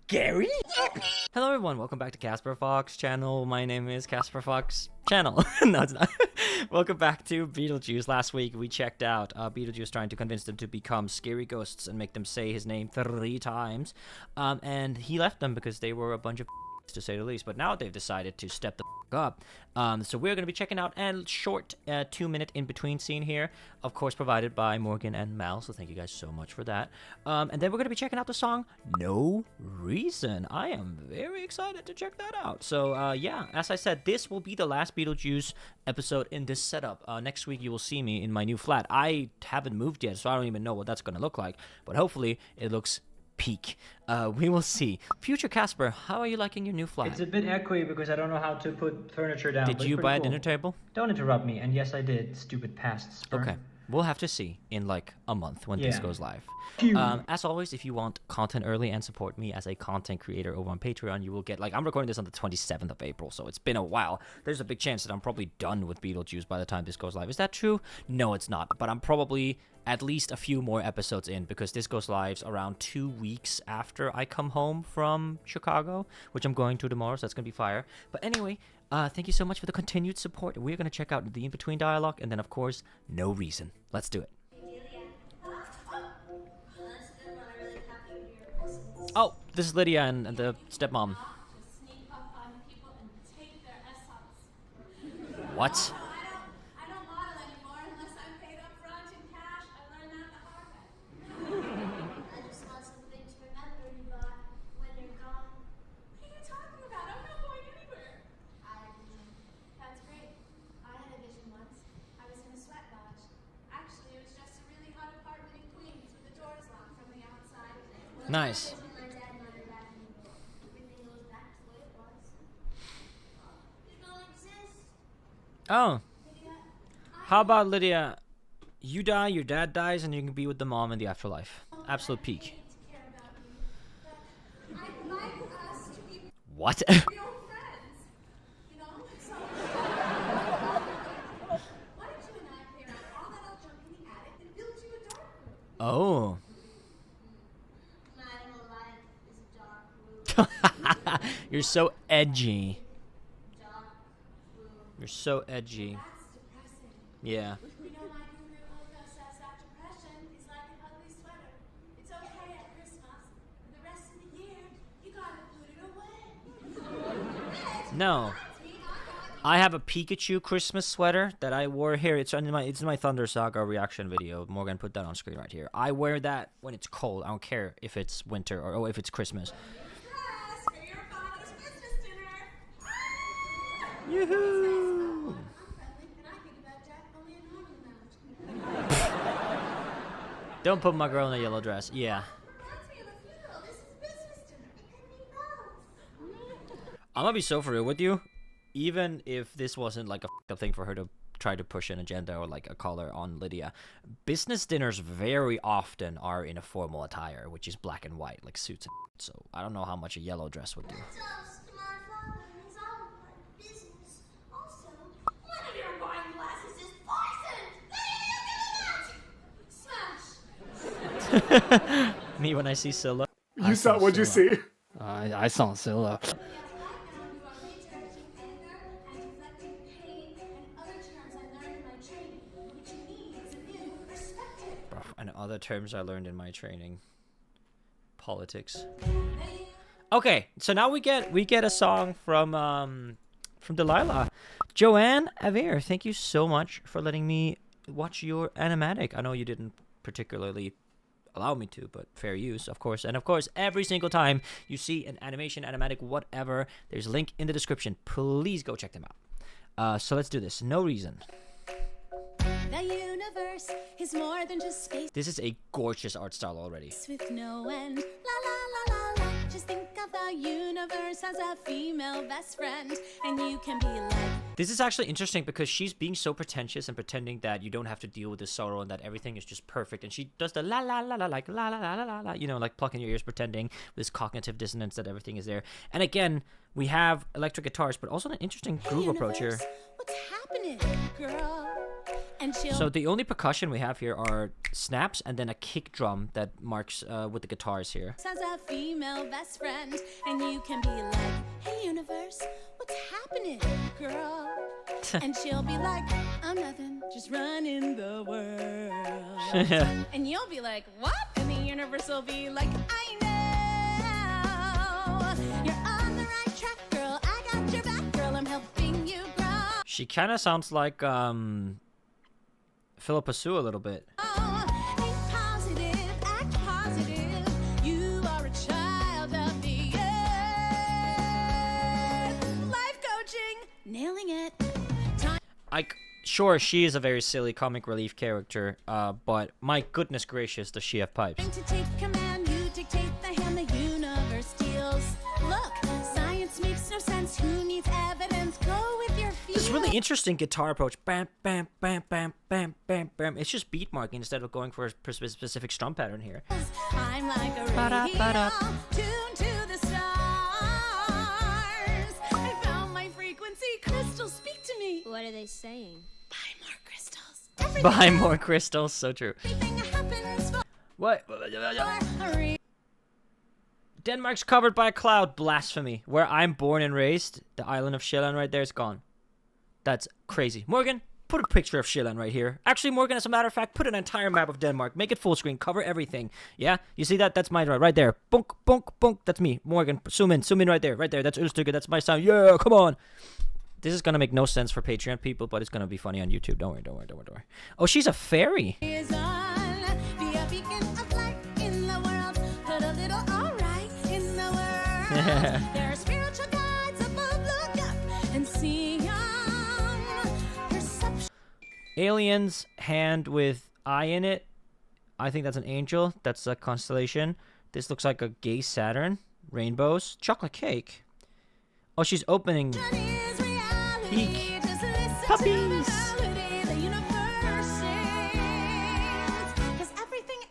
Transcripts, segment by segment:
Gary? Hello everyone, welcome back to Casper Fox channel. My name is Casper Fox channel. No, it's not. Welcome back to Beetlejuice. Last week we checked out Beetlejuice trying to convince them to become scary ghosts and make them say his name 3 times. And he left them because they were a bunch of to say the least. But now they've decided to step the up. So we're going to be checking out a short 2-minute in-between scene here, of course provided by Morgan and Mal, so thank you guys so much for that. And then we're going to be checking out the song No Reason. I am very excited to check that out. So yeah, as I said, this will be the last Beetlejuice episode in this setup. Next week you will see me in my new flat. I haven't moved yet, so I don't even know what that's going to look like, but hopefully it looks peak. We will see. Future Casper, how are you liking your new flat? It's a bit echoey because I don't know how to put furniture down. Did you buy a dinner table? Don't interrupt me. And yes, I did. Stupid past sperm. Okay. We'll have to see in like a month when this goes live. As always, if you want content early and support me as a content creator over on Patreon, you will get, like, I'm recording this on the 27th of April, so it's been a while. There's a big chance that I'm probably done with Beetlejuice by the time this goes live. Is that true? No, it's not. But I'm probably at least a few more episodes in because this goes live around 2 weeks after I come home from Chicago, which I'm going to tomorrow, so that's going to be fire. But anyway, thank you so much for the continued support. We're going to check out the in-between dialogue and then, of course, No Reason. Let's do it. Oh, this is Lydia and the stepmom. What? I don't model anymore unless I'm paid up front in cash. I learned that the hard way. I just want something to remember you got when you're gone. What are you talking about? I'm not going anywhere. That's great. I had a vision once. I was in a sweat lodge. Actually, it was just a really hot apartment in Queens with the doors locked from the outside. Nice. My dad and I were back in the world. Everything goes back to the way it was. You don't exist. Oh. How about Lydia? You die, your dad dies, and you can be with the mom in the afterlife. Absolute peak. I'd like us to be What? real friends, you know? So, why don't you and I clear out all that old junk in the attic and build you a dark room? Oh. My whole life is a dark room. You're so edgy. Dark room. You're so edgy. That's depressing. Yeah. You know, my guru Oka says that depression is like an ugly sweater. It's okay at Christmas, but the rest of the year, you gotta put it away. No. I have a Pikachu Christmas sweater that I wore here. It's in my Thunder Saga reaction video. Morgan put that on screen right here. I wear that when it's cold. I don't care if it's winter or if it's Christmas. Dress for your father's Christmas dinner. Yoo-hoo! I'm friendly, and I think about Jack only a normal amount. Don't put my girl in a yellow dress. Yeah. Reminds me of a funeral. This is business dinner. It could be both. I'm gonna be so for real with you. Even if this wasn't like a f***ed up thing for her to try to push an agenda or like a collar on Lydia, business dinners very often are in a formal attire, which is black and white, like suits and so I don't know how much a yellow dress would do. Just my father is all my business. Also, one of your wine glasses is poisoned. Smash. Me when I see Scylla. You saw, what'd you see? I saw Scylla. And other terms I learned in my training. Politics. Okay, so now we get a song from Delilah. Joanne Avere, thank you so much for letting me watch your animatic. I know you didn't particularly allow me to, but fair use, of course. And of course, every single time you see an animation, animatic, whatever, there's a link in the description. Please go check them out. So let's do this. No Reason. The universe is more than just space This is a gorgeous art style already. with no end. La la la la la. Just think of the universe as a female best friend, and you can be like. This is actually interesting because she's being so pretentious and pretending that you don't have to deal with this sorrow and that everything is just perfect. And she does the la la la la, like la la la la la, you know, like plucking your ears, pretending with this cognitive dissonance that everything is there. And again, we have electric guitars, but also an interesting groove approach here. What's happening, girl? and she'll So the only percussion we have here are snaps and then a kick drum that marks with the guitars here. has a female best friend, and you can be like, hey universe, what's happening, girl? And she'll be like, I'm nothing, just running the world. And you'll be like, what? And the universe will be like, I know you're on the right track, girl. I got your back, girl. I'm helping you grow. She kind of sounds like Philippa Sue a little bit. Think positive, act positive. You are a child of the earth. Life coaching, nailing it. Sure, she is a very silly comic relief character, but my goodness gracious, does she have pipes? To take command, you dictate the hand the universe deals. Look, science makes no sense. Who needs evidence? Go with your feelings. This really interesting guitar approach. Bam, bam, bam, bam, bam, bam, bam. It's just beat marking instead of going for a specific strum pattern here. I'm like a radio, tuned to the stars. I found my frequency. Crystals speak to me. What are they saying? Buy more crystals. Buy more crystals, so true. Everything happens for What? a reason. Denmark's covered by a cloud. Blasphemy. Where I'm born and raised, the island of Sjælland right there is gone. That's crazy. Morgan, put a picture of Sjælland right here. Actually, Morgan, as a matter of fact, put an entire map of Denmark. Make it full screen. Cover everything. Yeah? You see that? That's mine right there. Bunk, bunk, bunk. That's me. Morgan, zoom in right there. Right there. That's Ulstugge. That's my sound. Yeah, come on. This is gonna make no sense for Patreon people, but it's gonna be funny on YouTube. Don't worry. Oh, she's a fairy. Is on, be a beacon of light in the world. Put a little alright in the world. There are spiritual guides above. Look up and see perception. Alien's hand with eye in it. I think that's an angel. That's a constellation. This looks like a gay Saturn. Rainbows. Chocolate cake. Oh, she's opening. Is reality. Peek. Just listen Puppies. to the melody the universe sings. 'Cause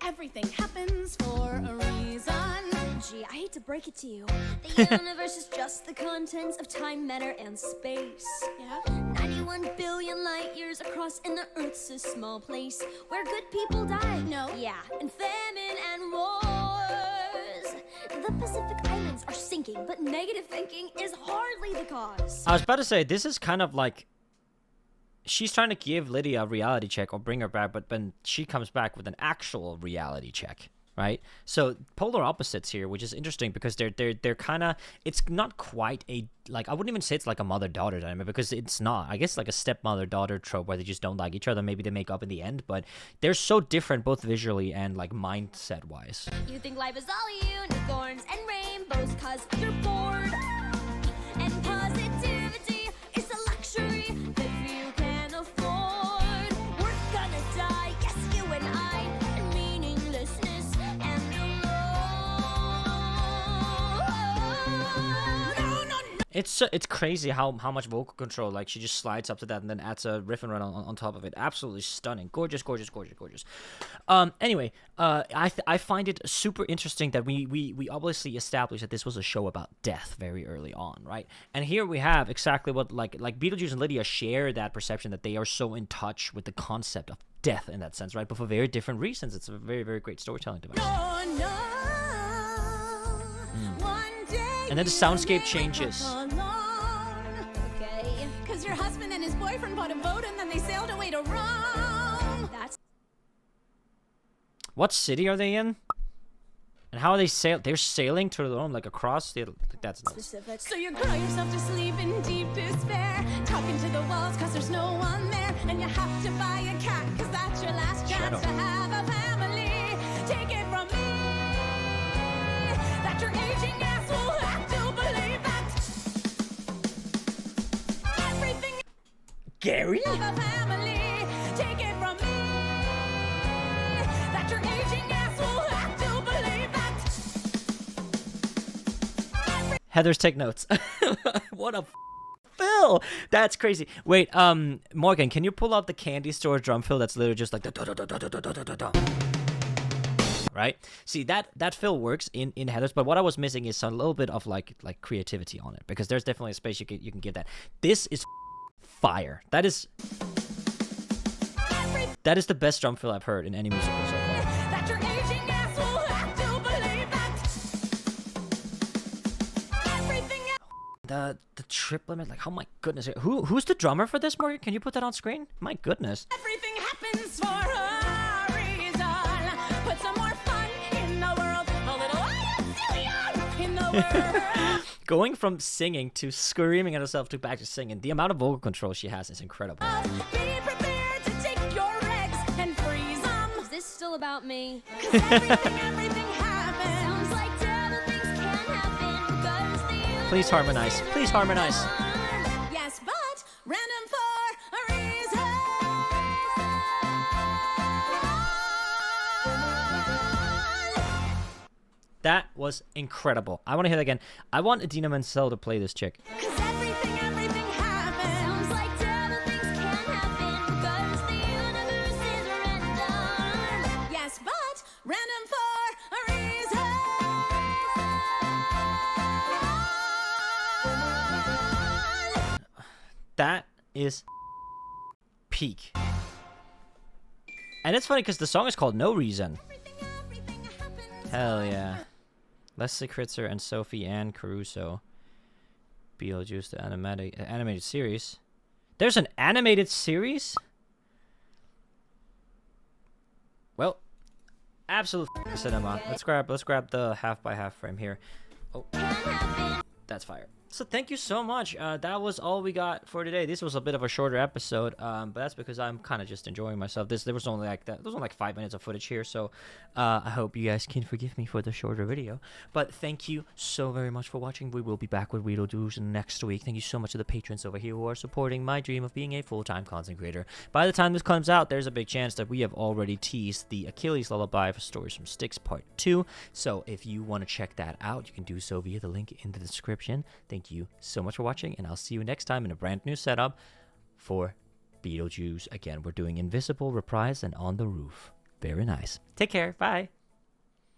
everything happens for a reason. Gee, I hate to break it to you. The universe is just the contents of time, matter, and space. Yeah. 91 billion light years across, and the Earth's a small place where good people die. No. Yeah, and famine and wars. The Pacific Islands are sinking, but negative thinking is hardly the cause. I was about to say, this is kind of like she's trying to give Lydia a reality check or bring her back, but then she comes back with an actual reality check, right? So polar opposites here, which is interesting because they're kind of, it's not quite a, like, I wouldn't even say it's like a mother-daughter dynamic because it's not. I guess like a stepmother-daughter trope where they just don't like each other. Maybe they make up in the end, but they're so different both visually and like mindset-wise. You think life is all unicorns and rainbows 'cause you're bored. And positivity is a luxury that few can afford. We're gonna die, yes, you and I, and meaninglessness and alone. It's crazy how much vocal control, like she just slides up to that and then adds a riff and run on top of it. Absolutely stunning. Gorgeous. Anyway, I find it super interesting that we obviously established that this was a show about death very early on, right? And here we have exactly what like Beetlejuice and Lydia share that perception that they are so in touch with the concept of death in that sense, right? But for very different reasons. It's a very, very great storytelling device. One day And then the soundscape changes. Okay, 'Cause your husband and his boyfriend bought a boat and then they sailed away to Rome. that's What city are they in? And how are they They're sailing to Rome, like across the. That's nuts. specific. So you cry yourself to sleep in deep despair, talking to the walls 'cause there's no one there, and you have to buy a cat 'cause that's your last chance Shadow. to have a family. Take it from me that your aging ass will have to believe that everything Gary? have a family. Take it from me that your aging ass will have to believe that. Heather's take notes. What a fill! That's crazy. Wait, Morgan, can you pull out the candy store drum fill that's literally just like da-da-da-da-da-da-da-da-da. Right? See, that fill works in Heather's, but what I was missing is a little bit of like creativity on it, because there's definitely a space you can give that. This is fire. That is That is the best drum fill I've heard in any musical so far. That your aging ass will have to believe that everything The trip limit, like, oh my goodness. Who's the drummer for this, Morgan? Can you put that on screen? My goodness. everything happens for a reason. Put some more fun in the world. A little in the world. Going from singing to screaming at herself to back to singing, the amount of vocal control she has is incredible. Be prepared to take your eggs and freeze them. Is this still about me? 'Cause everything happens. Sounds like terrible things can happen. 'Cause the universe Please harmonize. Please harmonize. Yes, but random for a reason. That was incredible. I want to hear that again. I want Idina Menzel to play this chick. 'Cause everything happens. Sounds like terrible things can happen. 'Cause the universe is random. Yes, but random for a reason. That is peak. And it's funny because the song is called No Reason. Everything happens. Hell yeah. Leslie Kritzer and Sophie Ann Caruso. Beetlejuice, the animated series. There's an animated series? Well, absolute cinema. Let's grab the half by half frame here. Oh, that's fire. So thank you so much. That was all we got for today. This was a bit of a shorter episode, but that's because I'm kind of just enjoying myself. There was only like 5 minutes of footage here, so I hope you guys can forgive me for the shorter video. But thank you so very much for watching. We will be back with Beetlejuice next week. Thank you so much to the patrons over here who are supporting my dream of being a full-time content creator. By the time this comes out, there's a big chance that we have already teased the Achilles Lullaby for Stories from Styx Part 2. So if you want to check that out, you can do so via the link in the description. Thank you so much for watching, and I'll see you next time in a brand new setup for Beetlejuice. Again, we're doing Invisible, Reprise, and On the Roof. Very nice. Take care. Bye.